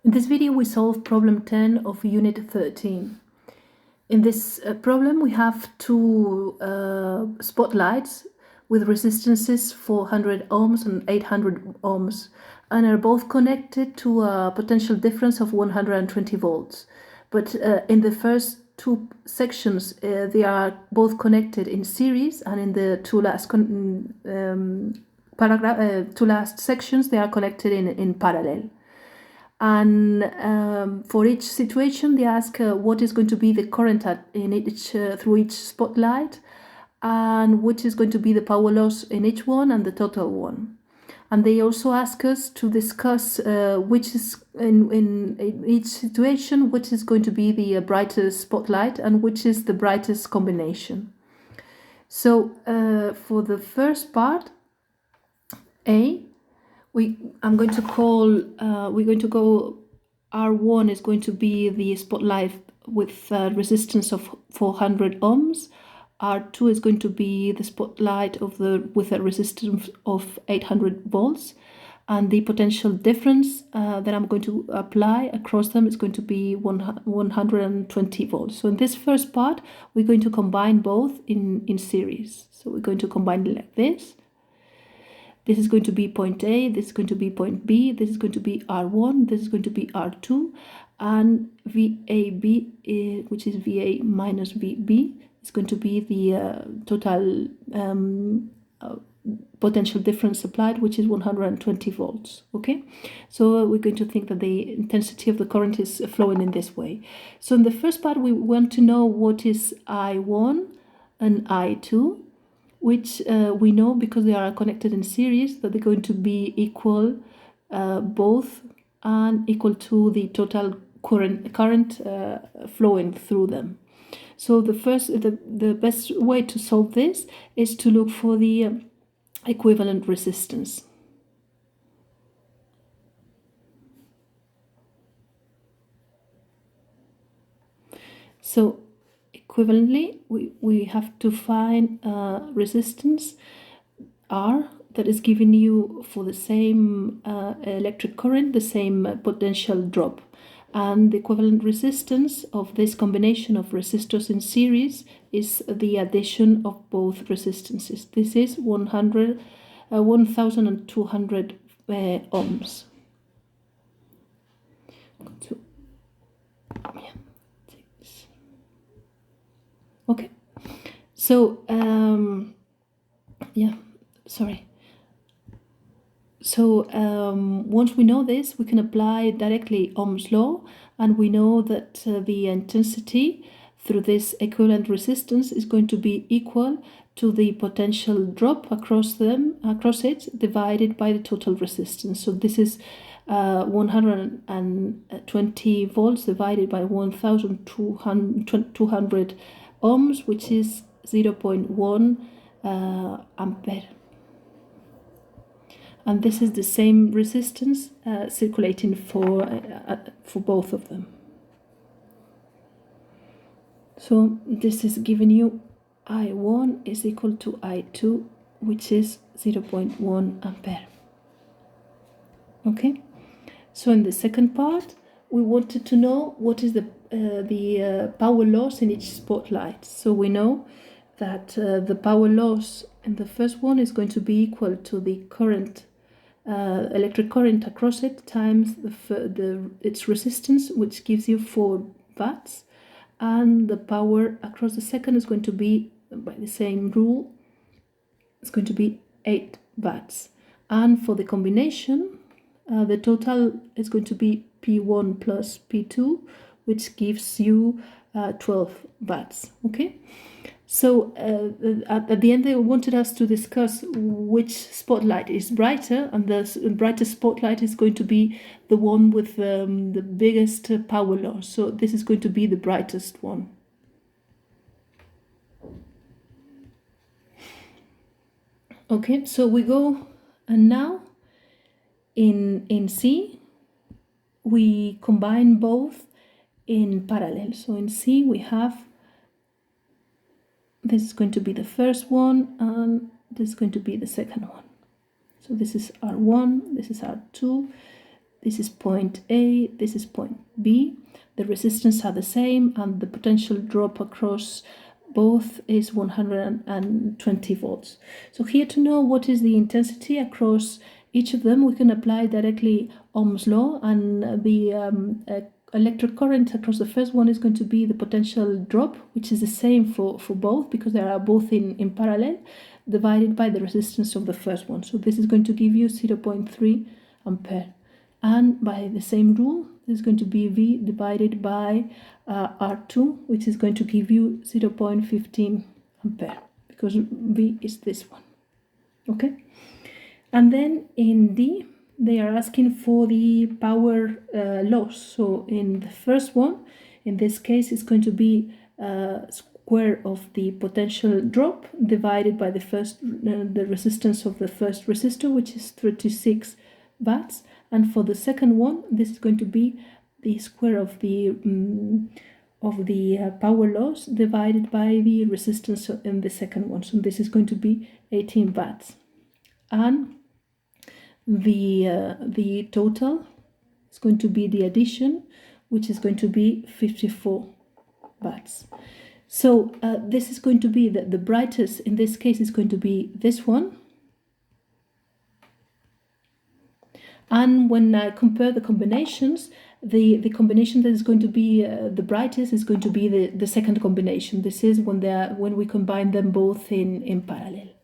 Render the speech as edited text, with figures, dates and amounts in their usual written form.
In this video, we solve problem 10 of Unit 13. In this problem, we have two spotlights with resistances 400 ohms and 800 ohms, and are both connected to a potential difference of 120 volts. But in the first two sections, they are both connected in series, and in the two last two last sections, they are connected in parallel. And for each situation, they ask what is going to be the current in each through each spotlight, and which is going to be the power loss in each one and the total one. And they also ask us to discuss which is in each situation, which is going to be the brightest spotlight and which is the brightest combination. So for the first part, A, I'm going to call, we're going to go, R1 is going to be the spotlight with resistance of 400 ohms. R2 is going to be the spotlight with a resistance of 800 volts. And the potential difference that I'm going to apply across them is going to be 120 volts. So in this first part, we're going to combine both in series. So we're going to combine it like this. This is going to be point A, this is going to be point B, this is going to be R1, this is going to be R2, and VAB, which is VA minus VB, is going to be the total potential difference applied, which is 120 volts, okay? So we're going to think that the intensity of the current is flowing in this way. So in the first part, we want to know what is I1 and I2, which we know because they are connected in series that they're going to be equal both and equal to the total current flowing through them. So the best way to solve this is to look for the equivalent resistance. So equivalently, we have to find resistance R that is giving you for the same electric current, the same potential drop. And the equivalent resistance of this combination of resistors in series is the addition of both resistances. This is 1200 ohms. Okay, so once we know this, we can apply directly Ohm's law, and we know that the intensity through this equivalent resistance is going to be equal to the potential drop across it divided by the total resistance. So this is 120 volts divided by 1200 ohms, which is 0.1 ampere. And this is the same resistance circulating for both of them. So this is giving you I1 is equal to I2, which is 0.1 ampere. Okay, so in the second part, we wanted to know what is the power loss in each spotlight. So we know that the power loss in the first one is going to be equal to the current electric current across it times its resistance, which gives you 4 watts, and the power across the second is going to be, by the same rule, it's going to be 8 watts. And for the combination, the total is going to be P1 plus P2, which gives you 12 watts, okay? So at the end, they wanted us to discuss which spotlight is brighter, and the brightest spotlight is going to be the one with the biggest power loss. So this is going to be the brightest one. Okay, so we go, and now in C, we combine both in parallel. So in C, we have, this is going to be the first one, and this is going to be the second one. So this is R1, this is R2, this is point A, this is point B. The resistance are the same, and the potential drop across both is 120 volts. So here, to know what is the intensity across each of them, we can apply directly Ohm's law, and the electric current across the first one is going to be the potential drop, which is the same for both because they are both in parallel, divided by the resistance of the first one. So this is going to give you 0.3 ampere. And by the same rule, this is going to be V divided by R2, which is going to give you 0.15 ampere, because V is this one. Okay? And then in D, they are asking for the power loss. So in the first one, in this case, it's going to be square of the potential drop divided by the resistance of the first resistor, which is 36 watts. And for the second one, this is going to be the square of the power loss divided by the resistance in the second one. So this is going to be 18 watts. And the total is going to be the addition, which is going to be 54 watts. So this is going to be the brightest in this case is going to be this one. And when I compare the combinations, the combination that is going to be the brightest is going to be the second combination. This is when we combine them both in parallel.